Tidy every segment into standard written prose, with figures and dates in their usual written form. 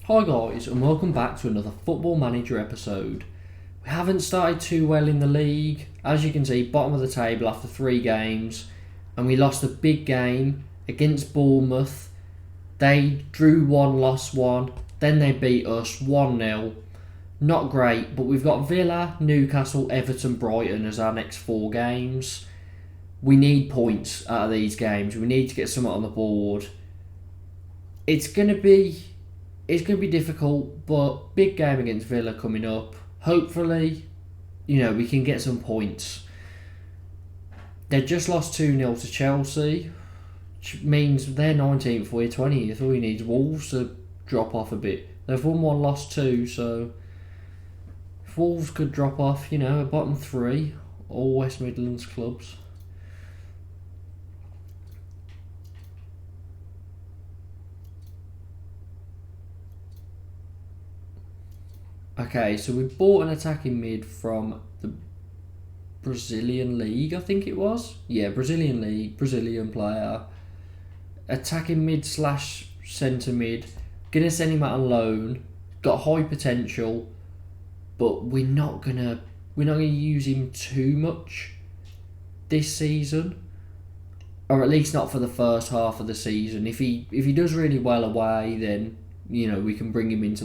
Hi guys, and welcome back to another Football Manager episode. We haven't started too well in the league. As you can see, bottom of the table after 3 games, and we lost a big game against Bournemouth. They drew 1, lost 1, then they beat us 1-0. Not great, but we've got Villa, Newcastle, Everton, Brighton as our next 4 games. We need points out of these games. We need to get something on the board. It's going to be difficult, but big game against Villa coming up. Hopefully, we can get some points. They just lost 2-0 to Chelsea, which means they're 19th, we're 20th. All we need is Wolves to drop off a bit. They've won 1, lost 2, so if Wolves could drop off, a bottom 3, all West Midlands clubs. Okay, so we bought an attacking mid from the Brazilian League, I think it was. Yeah, Brazilian League, Brazilian player. Attacking mid / centre mid. Gonna send him out on loan. Got high potential, but we're not gonna use him too much this season, or at least not for the first half of the season. If he does really well away, then we can bring him into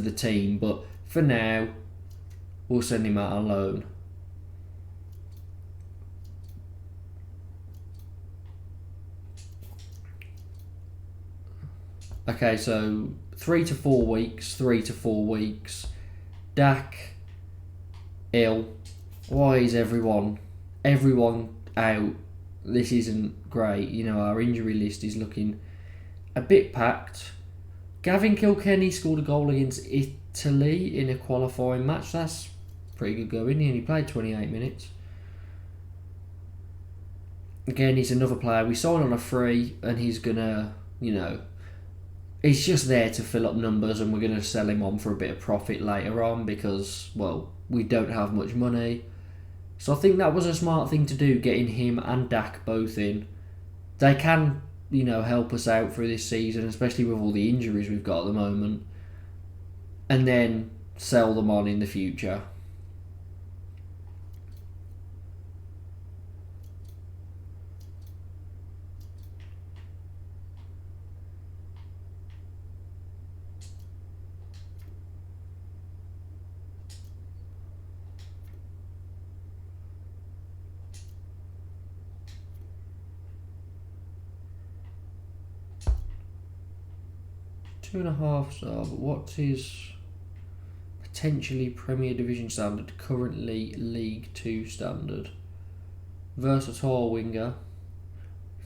the team, but for now we'll send him out on loan. Okay, so 3 to 4 weeks, 3 to 4 weeks. Dak ill. Why is everyone out? This isn't great. Our injury list is looking a bit packed. Gavin Kilkenny scored a goal against Italy in a qualifying match. That's pretty good going. He only played 28 minutes. Again, he's another player. We signed on a free, and he's gonna, he's just there to fill up numbers, and we're gonna sell him on for a bit of profit later on because, we don't have much money. So I think that was a smart thing to do, getting him and Dak both in. They can help us out through this season, especially with all the injuries we've got at the moment, and then sell them on in the future. Two and a half star, but what's his potentially Premier Division standard? Currently League 2 standard. Versatile winger.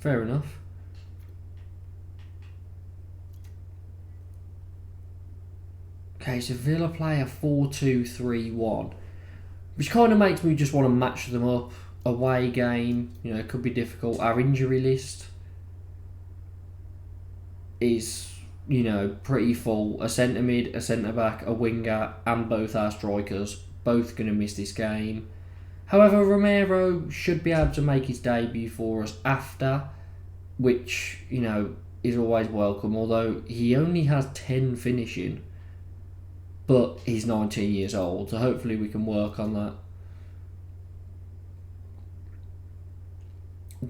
Fair enough. Okay, so Villa play a 4-2-3-1, which kind of makes me just want to match them up. Away game, it could be difficult. Our injury list is pretty full. A centre mid, a centre back, a winger, and both our strikers. Both going to miss this game. However, Romero should be able to make his debut for us after, which, is always welcome. Although he only has 10 finishing, but he's 19 years old, so hopefully we can work on that.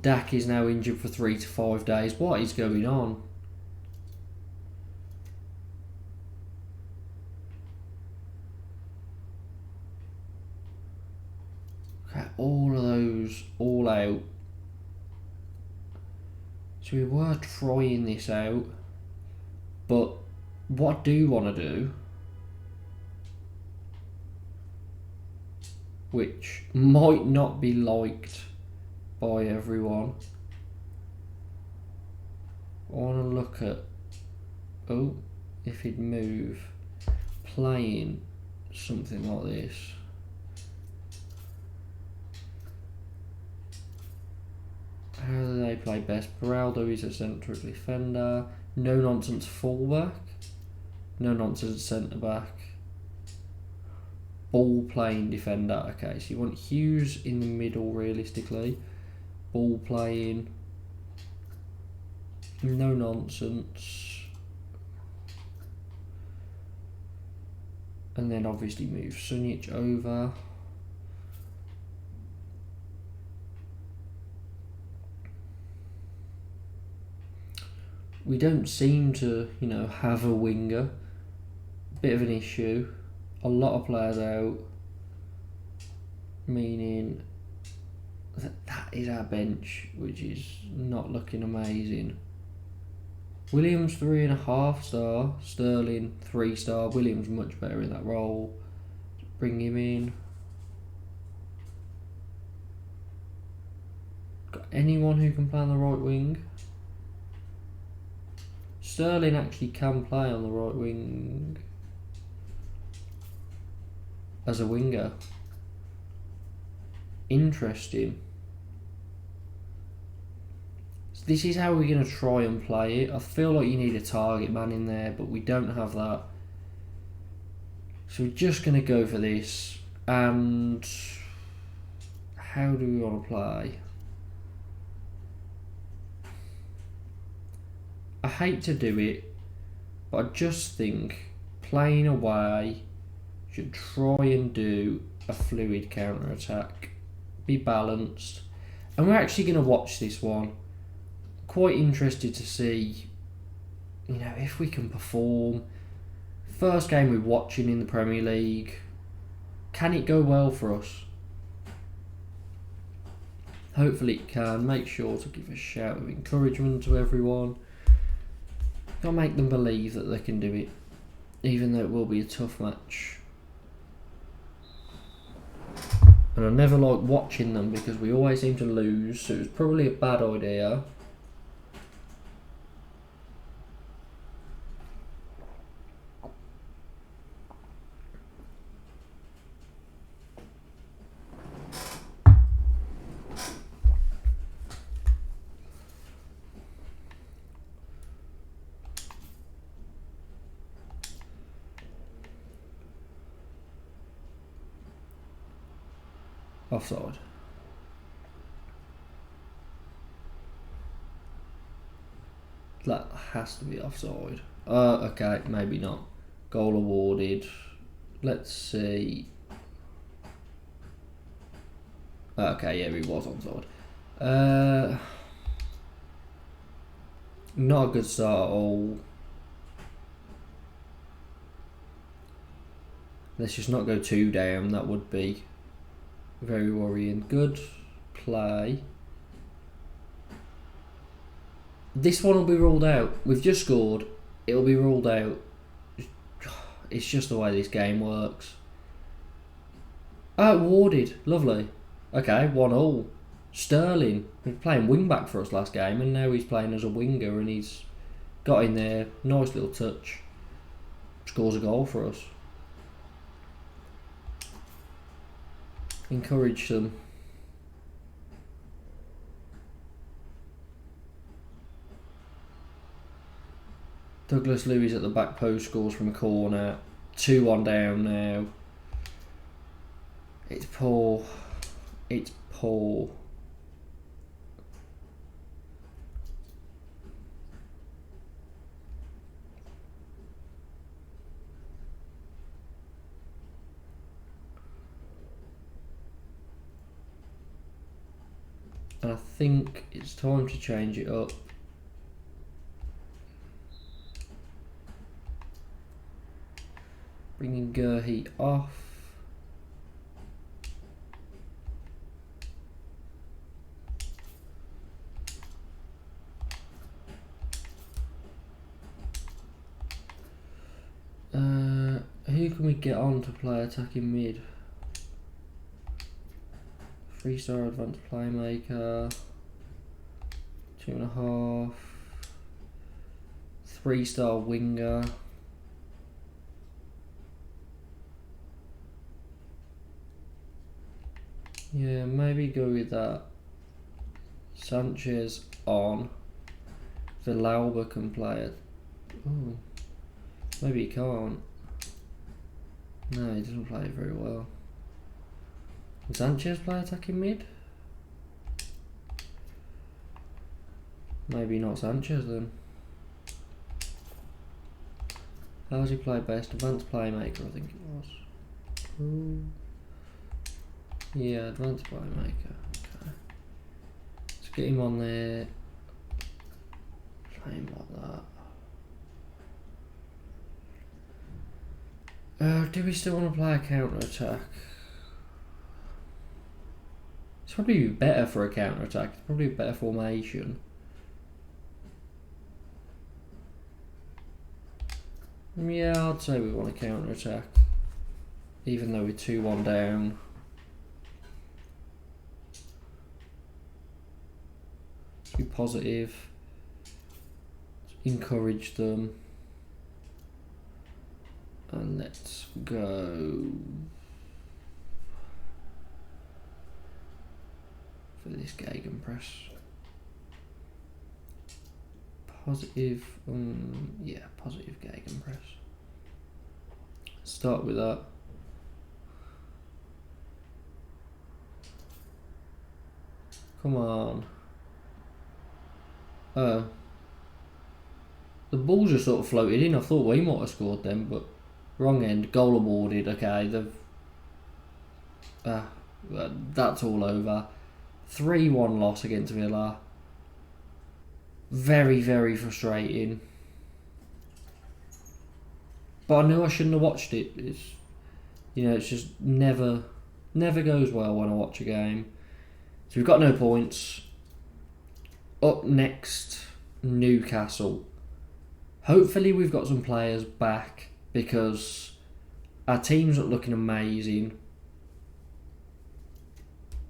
Dak is now injured for 3 to 5 days. What is going on? All of those all out. So we were trying this out, but what I do want to do, which might not be liked by everyone, I want to look at, if he'd move, playing something like this. How do they play best? Beraldo is a central defender. No nonsense fullback. No nonsense centre back. Ball playing defender. Okay, so you want Hughes in the middle realistically. Ball playing. No nonsense. and then obviously move Sunjic over. We don't seem to, have a winger. Bit of an issue. A lot of players out, meaning that is our bench, which is not looking amazing. Williams 3.5 star, Sterling 3 star. Williams much better in that role. Bring him in. Got anyone who can play on the right wing? Sterling actually can play on the right wing as a winger. Interesting. So this is how we're going to try and play it. I feel like you need a target man in there, but we don't have that. So we're just going to go for this. And how do we want to play? I hate to do it, but I just think playing away should try and do a fluid counter-attack. Be balanced. And we're actually going to watch this one. Quite interested to see, if we can perform. First game we're watching in the Premier League. Can it go well for us? Hopefully it can. Make sure to give a shout of encouragement to everyone. Got to make them believe that they can do it, even though it will be a tough match. And I never like watching them because we always seem to lose, so it's probably a bad idea. Offside. That has to be offside. Okay, maybe not. Goal awarded. Let's see. Okay, yeah, he was onside. Not a good start at all. Let's just not go too down. That would be very worrying. Good play. This one will be ruled out. We've just scored. It'll be ruled out. It's just the way this game works. Oh, awarded. Lovely. Okay, 1-1. Sterling. He was playing wing back for us last game, and now he's playing as a winger, and he's got in there. Nice little touch. Scores a goal for us. Encourage them. Douglas Luiz at the back post scores from a corner. 2-1 down now. It's poor. It's poor. And I think it's time to change it up. Bringing Gurhey off. Who can we get on to play attacking mid? 3-star advanced playmaker. 2.5. 3-star winger. Yeah, maybe go with that. Sanchez on. Villalba can play it. Oh, maybe he can't. No, he doesn't play it very well. Can Sanchez play attacking mid? Maybe not Sanchez then. How does he play best? Advanced playmaker, I think it was. Ooh. Yeah, advanced playmaker. Okay. Let's get him on there. Play him like that. Do we still want to play a counter attack? It's probably better for a counter attack. It's probably a better formation. Yeah, I'd say we want a counter attack, even though we're 2-1 down. Let's be positive. Let's encourage them. And let's go for this gegenpress. Positive, yeah, positive gegenpress. Start with that. Come on. The ball just sort of floated in. I thought we might have scored them, but wrong end. Goal awarded. Okay, they've. That's all over. 3-1 loss against Villa. Very, very frustrating. But I knew I shouldn't have watched it. It's just never goes well when I watch a game. So we've got no points. Up next, Newcastle. Hopefully we've got some players back because our team's not looking amazing.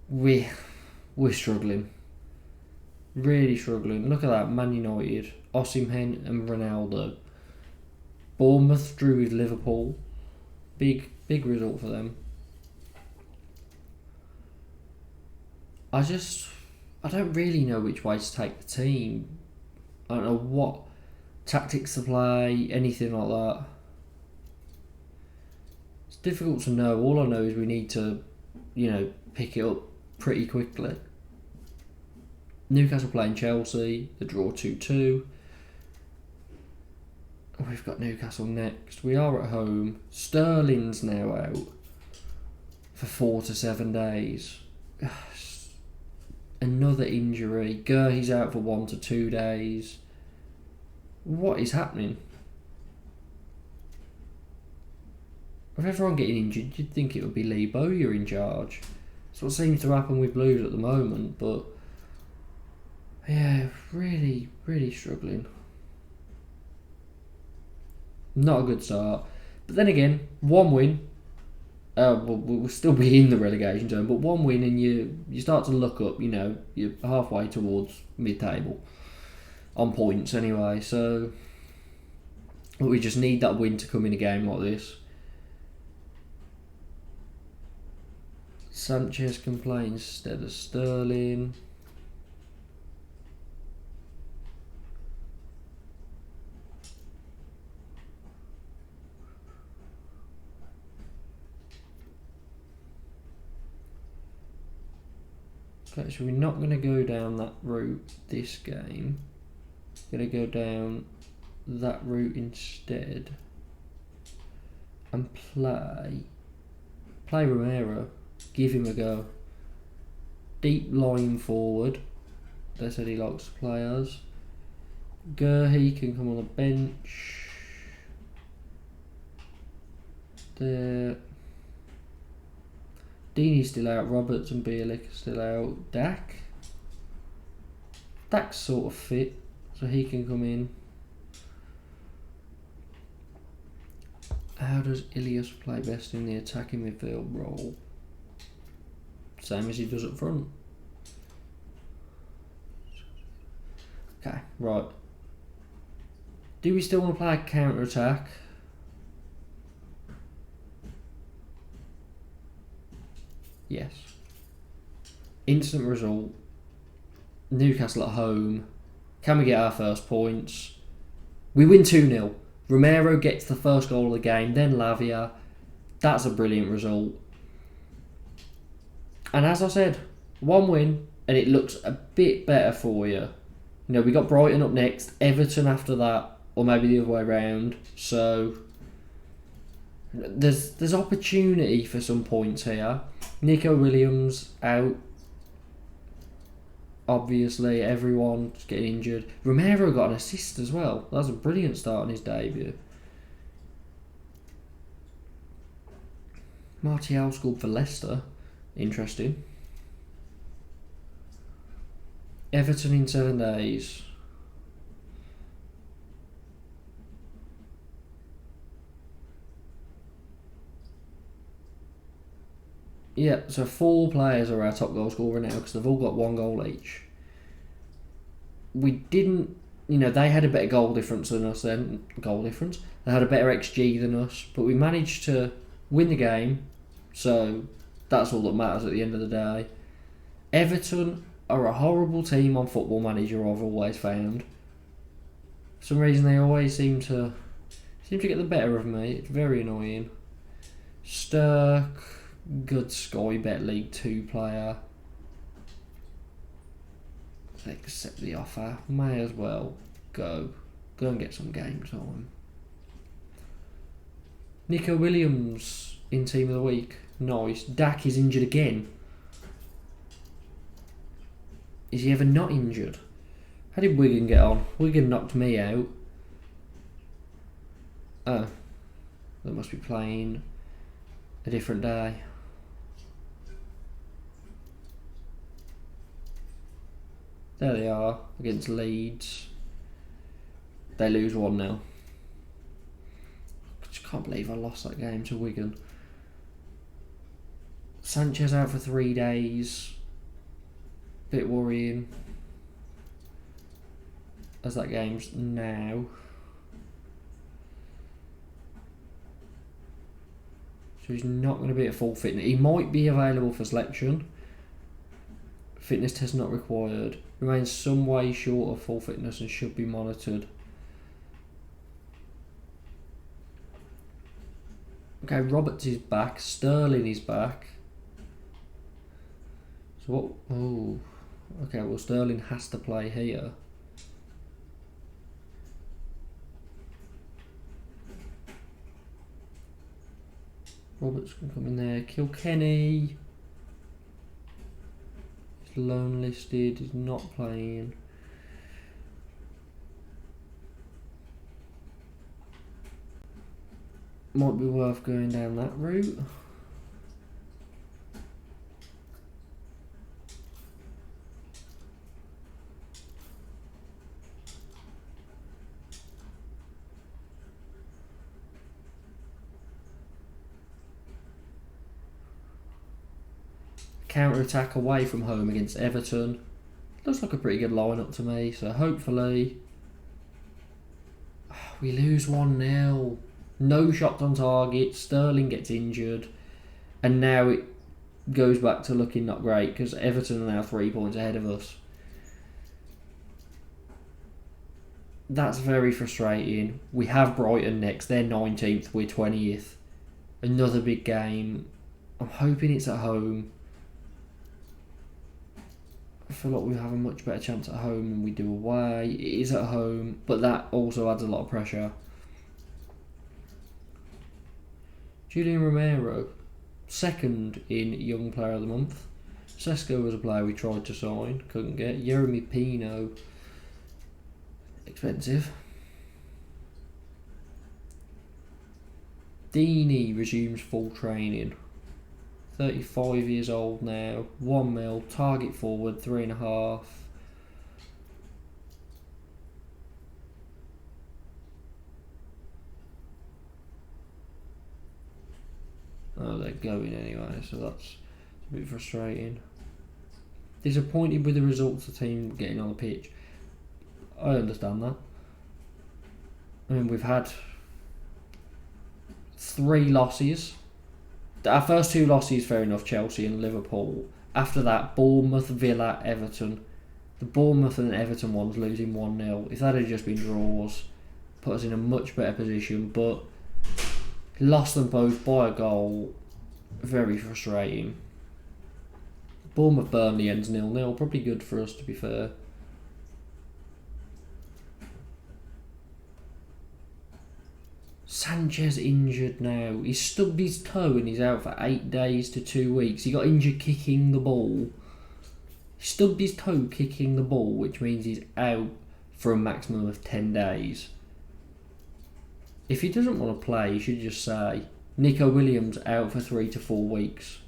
We're struggling. Really struggling. Look at that, Man United, Osimhen and Ronaldo. Bournemouth drew with Liverpool. Big result for them. I don't really know which way to take the team. I don't know what tactics to play, anything like that. It's difficult to know. All I know is we need to, pick it up pretty quickly. Newcastle playing Chelsea, the draw 2-2. We've got Newcastle next. We are at home. Sterling's now out for 4 to 7 days. Another injury. Gurhi's out for 1 to 2 days. What is happening? With everyone getting injured, you'd think it would be Lee Bowyer in charge. That's what seems to happen with Blues at the moment, but yeah, really, really struggling. Not a good start. But then again, one win. We'll still be in the relegation zone, but one win and you start to look up, you're halfway towards mid-table. On points anyway, so we just need that win to come in a game like this. Sanchez can play instead of Sterling. Okay, so we're not going to go down that route this game. Going to go down that route instead and play Romero. Give him a go. Deep line forward. They said he likes to play us. Gurhi can come on the bench. There. Deeney's still out. Roberts and Bielik are still out. Dak's sort of fit, so he can come in. How does Ilias play best in the attacking midfield role? Same as he does up front. Okay, right. Do we still want to play a counter attack? Yes. Instant result. Newcastle at home. Can we get our first points? We win 2-0. Romero gets the first goal of the game, then Lavia. That's a brilliant result. And as I said, one win, and it looks a bit better for you. We got Brighton up next, Everton after that, or maybe the other way around. So there's opportunity for some points here. Nico Williams out. Obviously, everyone's getting injured. Romero got an assist as well. That was a brilliant start on his debut. Martial scored for Leicester. Interesting. Everton in 7 days. Yeah, so 4 players are our top goal scorer now because they've all got 1 goal each. We didn't, they had a better goal difference than us then. They had a better XG than us, but we managed to win the game, so that's all that matters at the end of the day. Everton are a horrible team on Football Manager, I've always found. For some reason they always seem to get the better of me. It's very annoying. Stirk, good Sky Bet League 2 player. Accept the offer. May as well go and get some game time. Nico Williams in Team of the Week. Nice. Dak is injured again. Is he ever not injured? How did Wigan get on? Wigan knocked me out. Oh. They must be playing a different day. There they are, against Leeds. They lose 1-0. I just can't believe I lost that game to Wigan. Sanchez out for 3 days. Bit worrying. As that game's now. So he's not going to be at full fitness. He might be available for selection. Fitness test not required. Remains some way short of full fitness and should be monitored. Okay, Roberts is back. Sterling is back. So what? Oh, okay. Well, Sterling has to play here. Roberts can come in there. Kilkenny. Loan listed, is not playing. Might be worth going down that route. Counter-attack away from home against Everton. Looks like a pretty good lineup to me, so hopefully we lose 1-0. No shots on target, Sterling gets injured, and now it goes back to looking not great because Everton are now 3 points ahead of us. That's very frustrating. We have Brighton next, they're 19th, we're 20th. Another big game. I'm hoping it's at home. I feel like we have a much better chance at home than we do away. It is at home, but that also adds a lot of pressure. Julian Romero, 2nd in Young Player of the Month. Sesko was a player we tried to sign, couldn't get. Jeremy Pino, expensive. Deeney resumes full training. 35 years old now, 1 mil, target forward, 3.5. Oh, they're going anyway, so that's a bit frustrating. Disappointed with the results the team getting on the pitch. I understand that. I mean, we've had 3 losses. Our first 2 losses, fair enough, Chelsea and Liverpool. After that, Bournemouth, Villa, Everton. The Bournemouth and Everton ones losing 1-0. If that had just been draws, put us in a much better position, but lost them both by a goal. Very frustrating. Bournemouth Burnley ends 0-0. Probably good for us, to be fair. Sanchez injured now. He's stubbed his toe and he's out for 8 days to 2 weeks. He got injured kicking the ball. He stubbed his toe kicking the ball, which means he's out for a maximum of 10 days. If he doesn't want to play, he should just say, Nico Williams out for 3 to 4 weeks.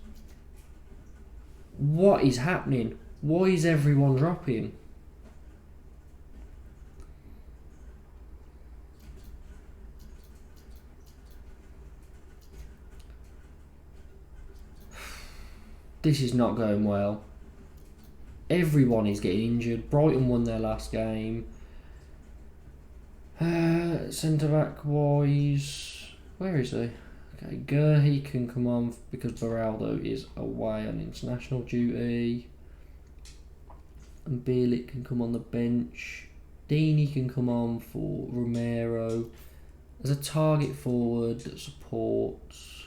What is happening? Why is everyone dropping? This is not going well. Everyone is getting injured. Brighton won their last game. Centre back wise, where is he? Okay, Gurhey can come on because Beraldo is away on international duty. And Bielik can come on the bench. Deeney can come on for Romero. There's a target forward that supports.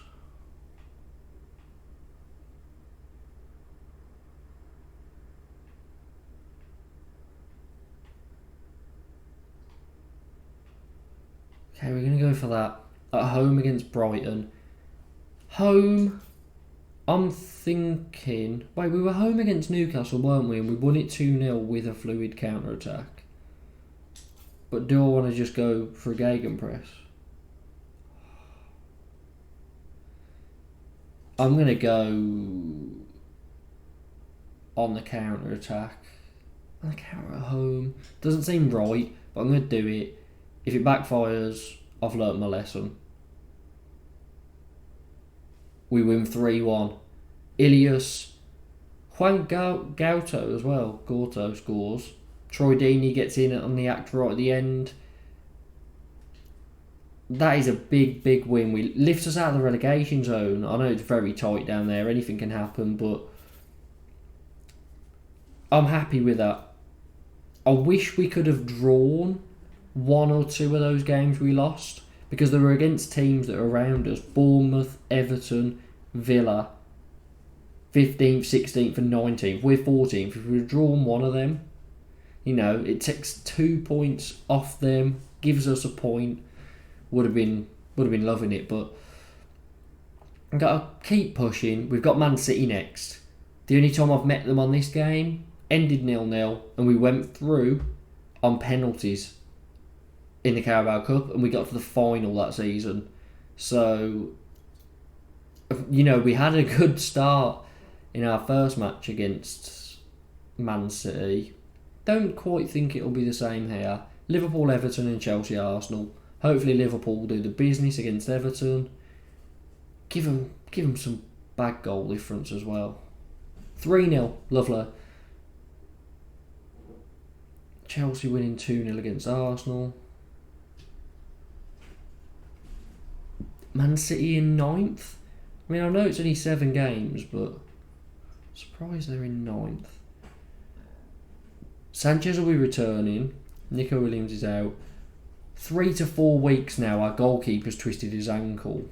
Okay, we're going to go for that. At home against Brighton. Home, I'm thinking... Wait, we were home against Newcastle, weren't we? And we won it 2-0 with a fluid counter-attack. But do I want to just go for a gegenpress? I'm going to go on the counter-attack. On the counter at home. Doesn't seem right, but I'm going to do it. If it backfires, I've learnt my lesson. We win 3-1. Ilias, Juan Gauto as well. Gorto scores. Troy Deeney gets in on the act right at the end. That is a big, big win. We lift us out of the relegation zone. I know it's very tight down there. Anything can happen, but I'm happy with that. I wish we could have drawn 1 or 2 of those games we lost, because they were against teams that are around us. Bournemouth, Everton, Villa, 15th, 16th and 19th. We're 14th. If we'd have drawn one of them, you know, it takes 2 points off them, gives us a point. Would have been loving it, but I've got to keep pushing. We've got Man City next. The only time I've met them on this game ended 0-0, and we went through on penalties in the Carabao Cup, and we got to the final that season. So, you know, we had a good start in our first match against Man City. Don't quite think it'll be the same here. Liverpool, Everton and Chelsea, Arsenal. Hopefully Liverpool will do the business against Everton. Give them some bad goal difference as well. 3-0, lovely. Chelsea winning 2-0 against Arsenal. Man City in 9th. I mean, I know it's only 7 games, but surprised they're in 9th. Sanchez will be returning. Nico Williams is out. 3 to 4 weeks now, our goalkeeper's twisted his ankle.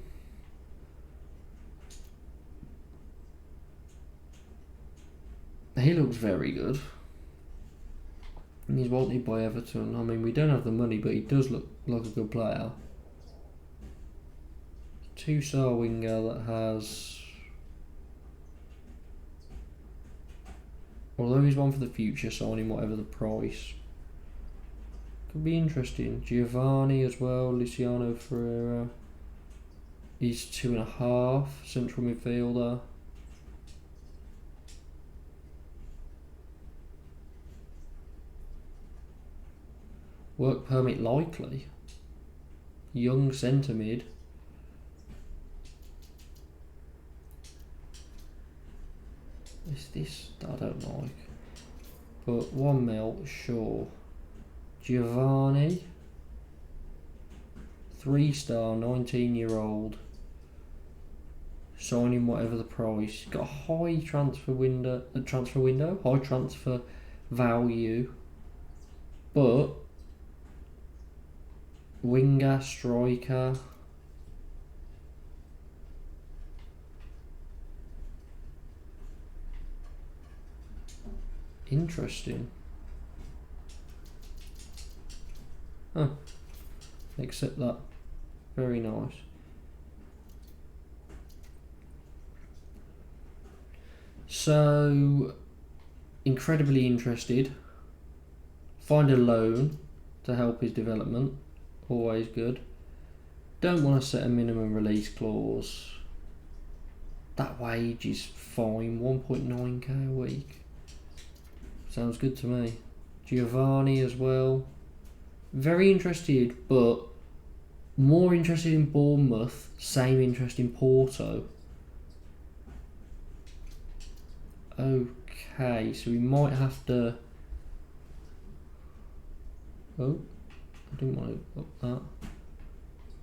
He looks very good. And he's wanted by Everton. I mean, we don't have the money, but he does look like a good player. 2-star winger that has... Although he's one for the future, signing whatever the price. Could be interesting. Giovanni as well, Luciano Ferreira. He's 2.5, central midfielder. Work permit likely. Young centre mid. Is this I don't like. But 1 mil, sure. Giovanni. 3-star, 19-year-old. Signing whatever the price. Got a high transfer window, high transfer value. But winger, striker. Interesting. Huh. Accept that. Very nice. So, incredibly interested. Find a loan to help his development. Always good. Don't want to set a minimum release clause. That wage is fine. 1.9k a week. Sounds good to me. Giovanni as well. Very interested, but more interested in Bournemouth. Same interest in Porto. Okay, so we might have to... Oh, I didn't want to up that.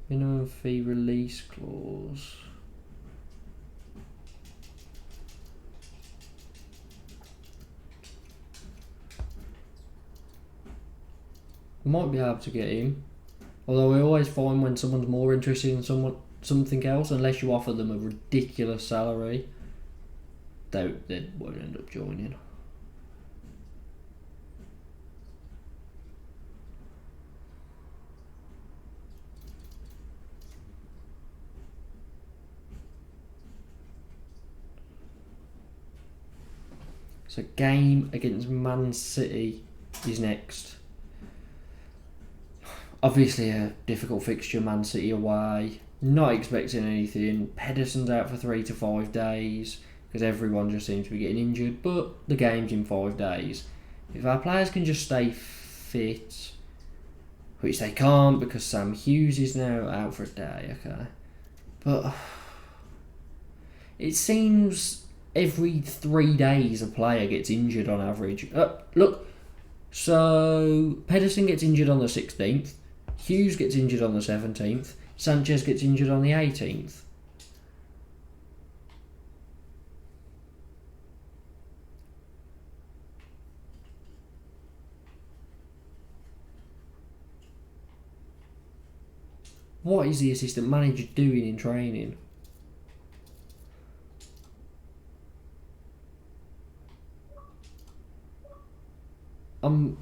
Minimum fee release clause. Might be able to get him. Although I always find when someone's more interested in something else, unless you offer them a ridiculous salary, they won't end up joining. So game against Man City is next. Obviously a difficult fixture, Man City away. Not expecting anything. Pedersen's out for 3 to 5 days because everyone just seems to be getting injured, but the game's in 5 days. If our players can just stay fit, which they can't because Sam Hughes is now out for a day, okay. But it seems every 3 days a player gets injured on average. Look, so Pedersen gets injured on the 16th, Hughes gets injured on the 17th, Sanchez gets injured on the 18th. What is the assistant manager doing in training?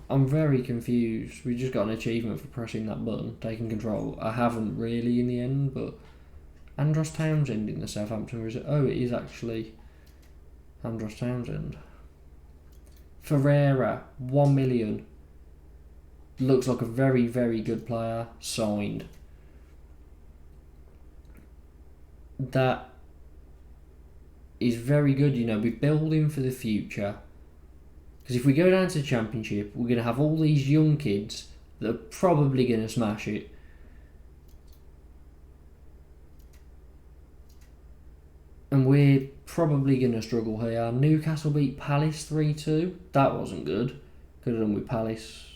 I'm very confused. We just got an achievement for pressing that button, taking control. I haven't really in the end, but Andros Townsend in the Southampton result. Oh, it is actually Andros Townsend. Ferreira, 1 million. Looks like a very, very good player. Signed. That is very good. You know, we're building for the future. Because if we go down to the Championship, we're going to have all these young kids that are probably going to smash it. And we're probably going to struggle here. Newcastle beat Palace 3-2. That wasn't good. Could have done with Palace.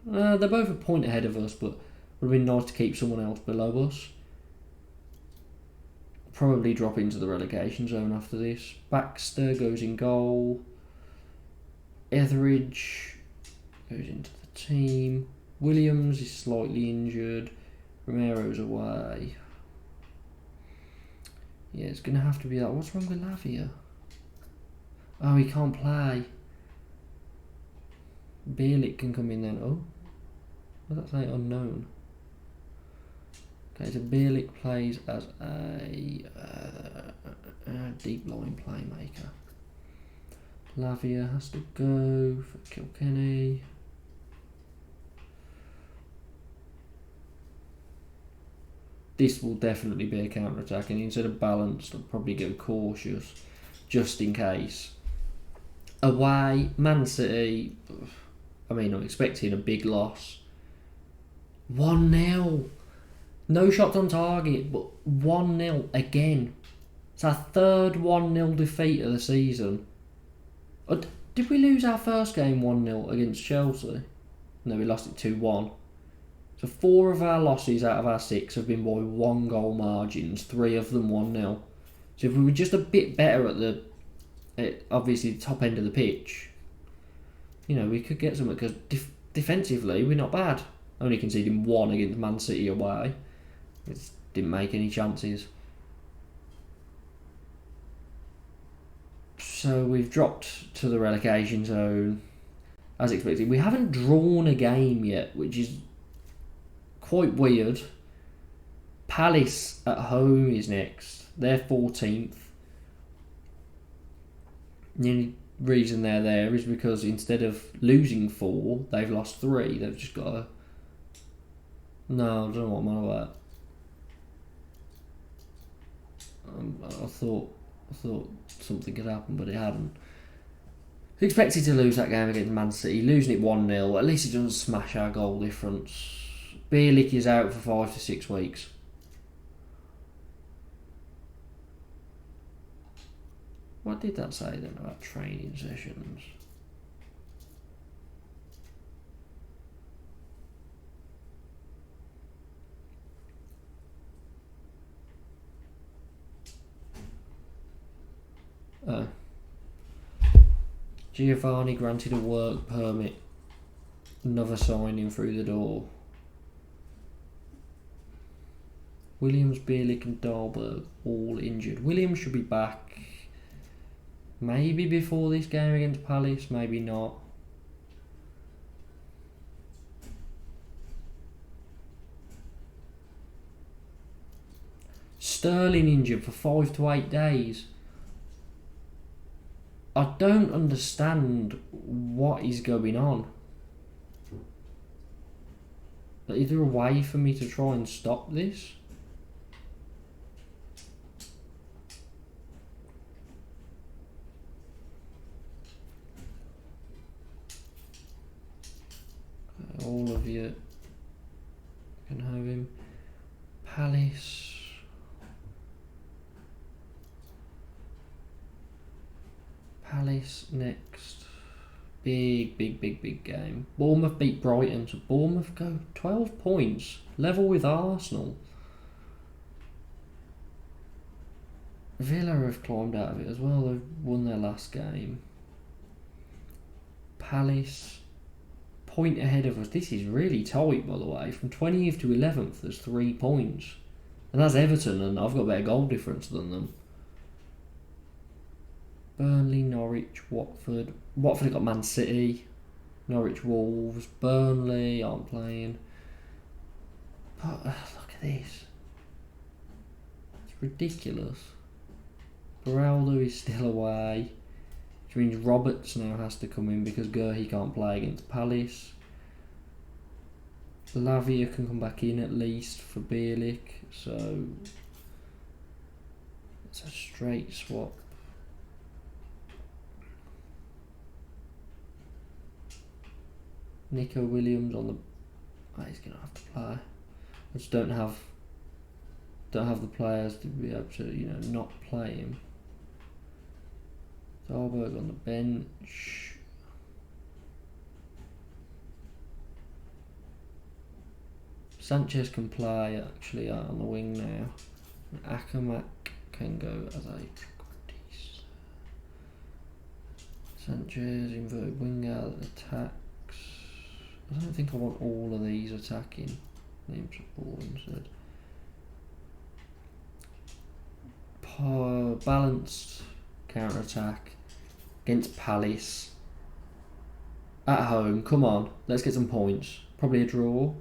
They're both a point ahead of us, but it would have been nice to keep someone else below us. Probably drop into the relegation zone after this. Baxter goes in goal. Etheridge goes into the team. Williams is slightly injured. Romero's away. Yeah, it's going to have to be that. What's wrong with Lavia? Oh, he can't play. Bielik can come in then. Oh, what does that say? Unknown. Okay, so Bielik plays as a deep line playmaker. Lavia has to go for Kilkenny. This will definitely be a counter-attack, and instead of balanced, I'll probably go cautious, just in case. Away, Man City, I mean, I'm expecting a big loss. 1-0. No shots on target, but 1-0 again. It's our third 1-0 defeat of the season. Did we lose our first game 1-0 against Chelsea? No, we lost it 2-1. So 4 of our losses out of our 6 have been by 1 goal margins, 3 of them 1-0. So if we were just a bit better at obviously the top end of the pitch, you know, we could get something, because defensively we're not bad. Only conceding 1 against Man City away. It didn't make any chances. So we've dropped to the relegation zone, as expected. We haven't drawn a game yet, which is quite weird. Palace at home is next. They're 14th. The only reason they're there is because instead of losing 4, they've lost 3. They've just got to... No, I don't know what I'm on about. I thought something had happened, but it hadn't. Expected to lose that game against Man City, losing it 1-0. At least it doesn't smash our goal difference. Bielik is out for 5 to 6 weeks. What did that say then about training sessions? Oh. Giovanni granted a work permit. Another signing through the door. Williams, Bielik and Dahlberg all injured. Williams should be back maybe before this game against Palace, maybe not. Sterling injured for 5 to 8 days. I don't understand what is going on. Is there a way for me to try and stop this? All of you can have him. Palace. Palace next. Big game. Bournemouth beat Brighton, so Bournemouth go 12 points, level with Arsenal. Villa have climbed out of it as well. They've won their last game. Palace point ahead of us. This is really tight, by the way. From 20th to 11th, there's 3 points, and that's Everton, and I've got better goal difference than them. Burnley, Norwich, Watford. Watford have got Man City. Norwich, Wolves. Burnley aren't playing. But look at this. It's ridiculous. Beraldo is still away, which means Roberts now has to come in because Gurhey can't play against Palace. Lavia can come back in at least for Bielik, so it's a straight swap. Nico Williams on the... Oh, he's going to have to play. I just don't have the players to be able to, not play him. Dahlberg on the bench. Sanchez can play actually out on the wing now. Akamak can go as a Sanchez inverted winger that attacks. I don't think I want all of these attacking. Name support instead. Balanced counter attack against Palace at home. Come on, let's get some points. Probably a draw.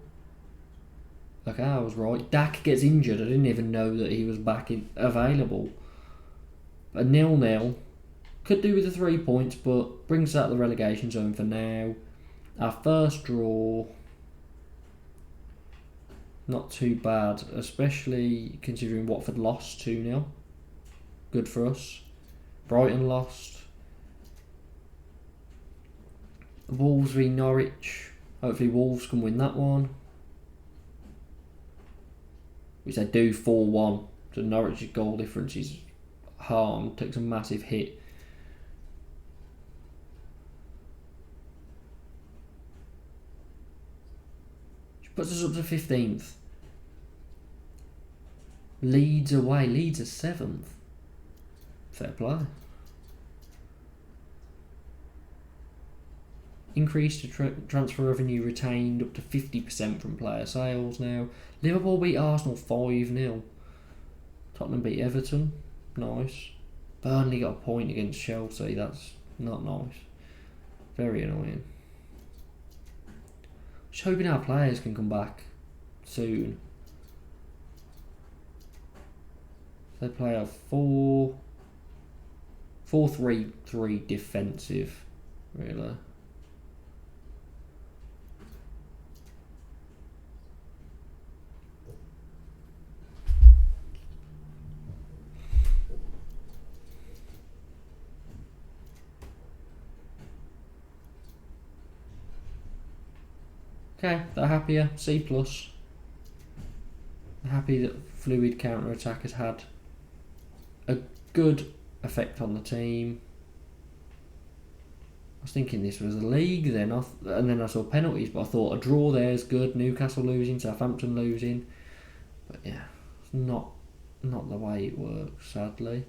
Okay, I was right. Dak gets injured. I didn't even know that he was back available. A 0-0. Could do with the 3 points, but brings us out of the relegation zone for now. Our first draw, not too bad, especially considering Watford lost 2-0. Good for us. Brighton lost. Wolves v Norwich. Hopefully Wolves can win that one. Which they do 4-1. So Norwich's goal difference is harmed, takes a massive hit. Puts us up to 15th. Leeds away. Leeds are 7th. Fair play. Increase to transfer revenue retained up to 50% from player sales now. Liverpool beat Arsenal 5-0. Tottenham beat Everton. Nice. Burnley got a point against Chelsea. That's not nice. Very annoying. Just hoping our players can come back soon. They play a 4-3-3 defensive, really. Okay, they're happier. C+. I'm happy that fluid counter-attack has had a good effect on the team. I was thinking this was a league then, and then I saw penalties, but I thought a draw there is good. Newcastle losing, Southampton losing. But yeah, it's not the way it works, sadly.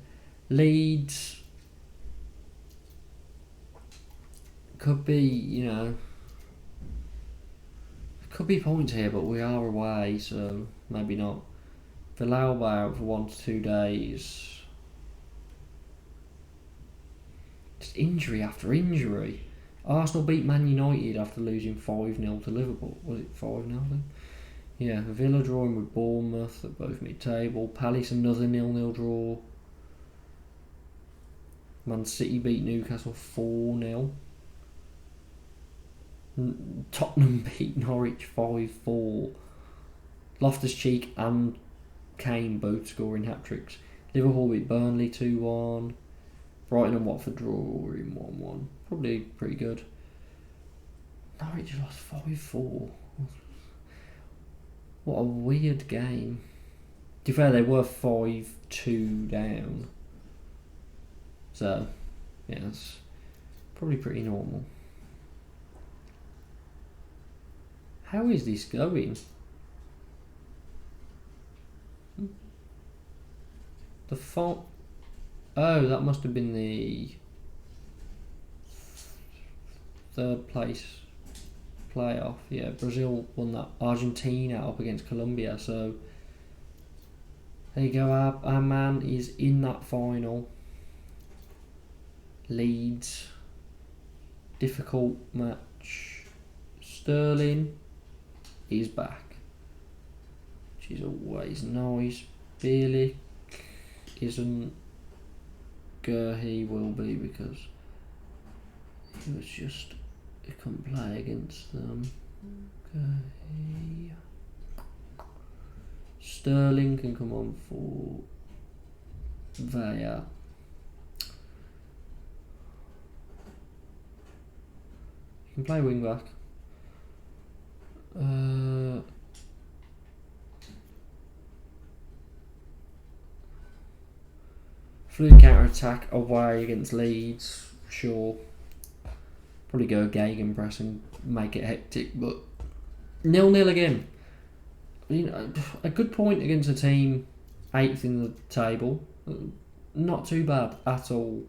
Leeds could be, could be points here, but we are away, so maybe not. Villalba out for 1 to 2 days. Just injury after injury. Arsenal beat Man United after losing 5-0 to Liverpool. Was it 5-0 then? Yeah, Villa drawing with Bournemouth at both mid-table. Palace another 0-0 draw. Man City beat Newcastle 4-0. Tottenham beat Norwich 5-4. Loftus-Cheek and Kane both scoring hat-tricks. Liverpool beat Burnley 2-1. Brighton and Watford drawing 1-1. Probably pretty good. Norwich lost 5-4. What a weird game. To be fair, they were 5-2 down. So, yeah, it's probably pretty normal. How is this going? The fault. Oh, that must have been the third place playoff. Yeah, Brazil won that. Argentina up against Colombia. So there you go. Our man is in that final. Leeds. Difficult match. Sterling is back, which is always nice. Bielik isn't. He will be because he was just, he couldn't play against them. Sterling can come on for Vaya. He can play wing back. Fluid counter-attack away against Leeds, sure. Probably go gegenpress and make it hectic, but 0-0 again. A good point against a team 8th in the table. Not too bad at all.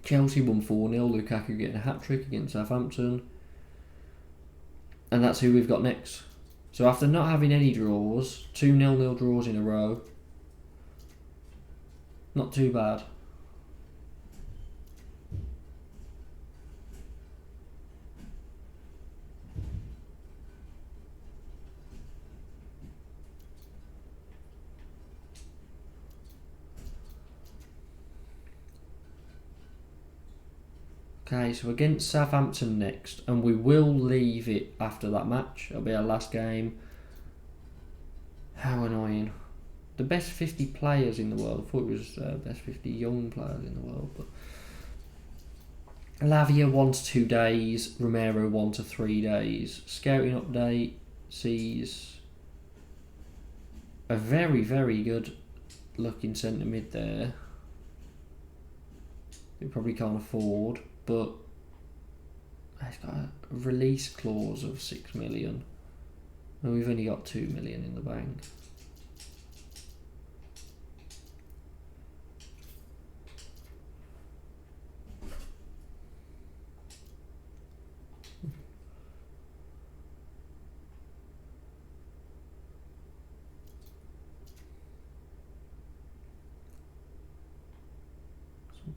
Chelsea won 4-0, Lukaku getting a hat-trick against Southampton. And that's who we've got next. So after not having any draws, 2 0-0 draws in a row, not too bad. Okay, so against Southampton next, and we will leave it after that match. It'll be our last game. How annoying. The best 50 players in the world. I thought it was best 50 young players in the world, but Lavia 1 to 2 days, Romero 1 to 3 days. Scouting update sees a very, very good looking centre mid there. We probably can't afford, but it's got a release clause of 6 million, and we've only got 2 million in the bank.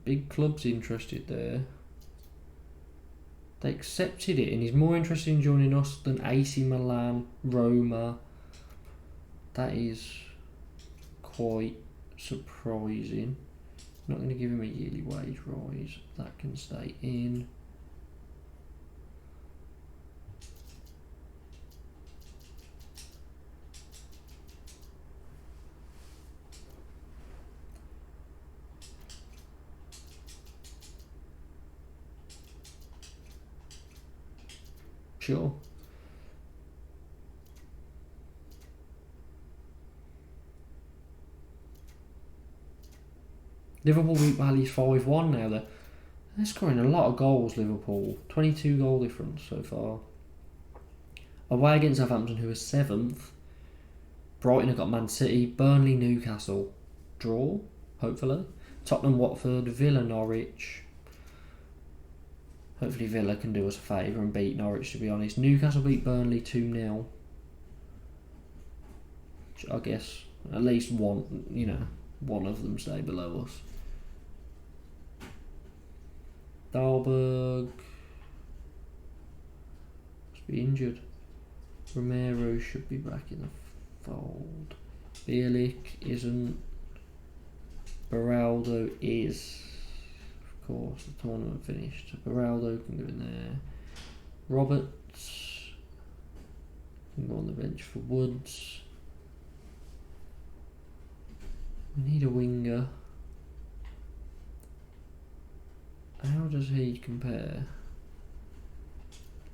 Big clubs interested there. They accepted it, and he's more interested in joining us than AC Milan, Roma. That is quite surprising. Not going to give him a yearly wage rise. That can stay in. Sure. Liverpool beat Valleys 5-1 now. They're scoring a lot of goals, Liverpool. 22 goal difference so far. Away against Southampton, who are 7th. Brighton have got Man City. Burnley, Newcastle. Draw, hopefully. Tottenham, Watford. Villa, Norwich. Hopefully Villa can do us a favour and beat Norwich, to be honest. Newcastle beat Burnley 2-0. I guess at least one of them stay below us. Dahlberg must be injured. Romero should be back in the fold. Bielik isn't. Beraldo is. Of course, the tournament finished. So Beraldo can go in there. Roberts can go on the bench for Woods. We need a winger. How does he compare?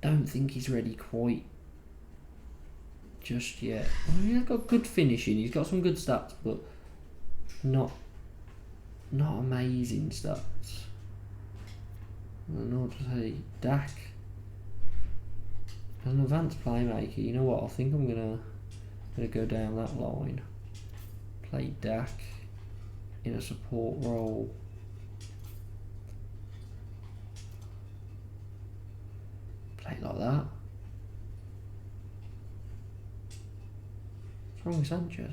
Don't think he's ready quite just yet. He's got good finishing. He's got some good stats, but not amazing stats. Nor does he. Dak. As an advanced playmaker, you know what? I think I'm gonna go down that line. Play Dak in a support role. Play like that. What's wrong with Sanchez?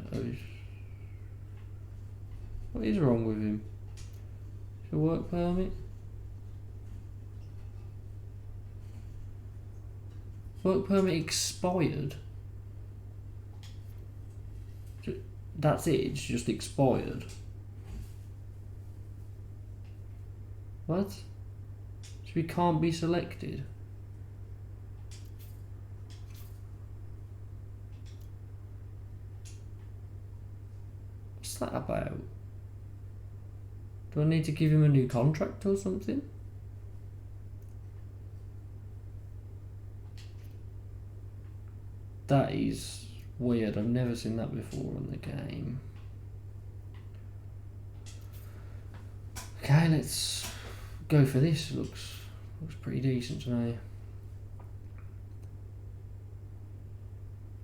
What is wrong with him? Is it a work permit? Work permit expired? That's it, it's just expired. What? So he can't be selected? What's that about? Do I need to give him a new contract or something? That is weird. I've never seen that before in the game. Okay, let's go for this. Looks pretty decent to me.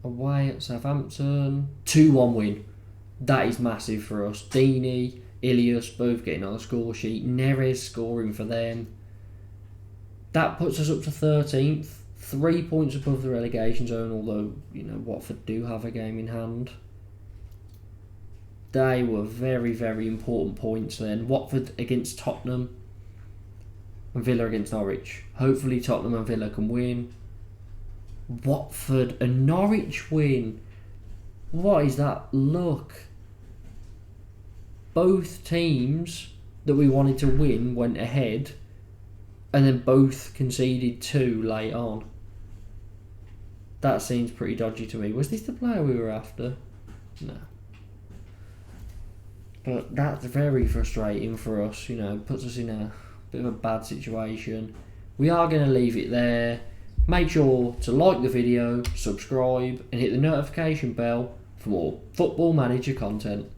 Away at Southampton, 2-1 win. That is massive for us. Deeney, Ilias both getting on the score sheet. Neres scoring for them. That puts us up to 13th. 3 points above the relegation zone, although, Watford do have a game in hand. They were very, very important points then. Watford against Tottenham and Villa against Norwich. Hopefully Tottenham and Villa can win. Watford and Norwich win. What is that? Look. Both teams that we wanted to win went ahead and then both conceded 2 late on. That seems pretty dodgy to me. Was this the player we were after? No. But that's very frustrating for us, puts us in a bit of a bad situation. We are going to leave it there. Make sure to like the video, subscribe and hit the notification bell for more Football Manager content.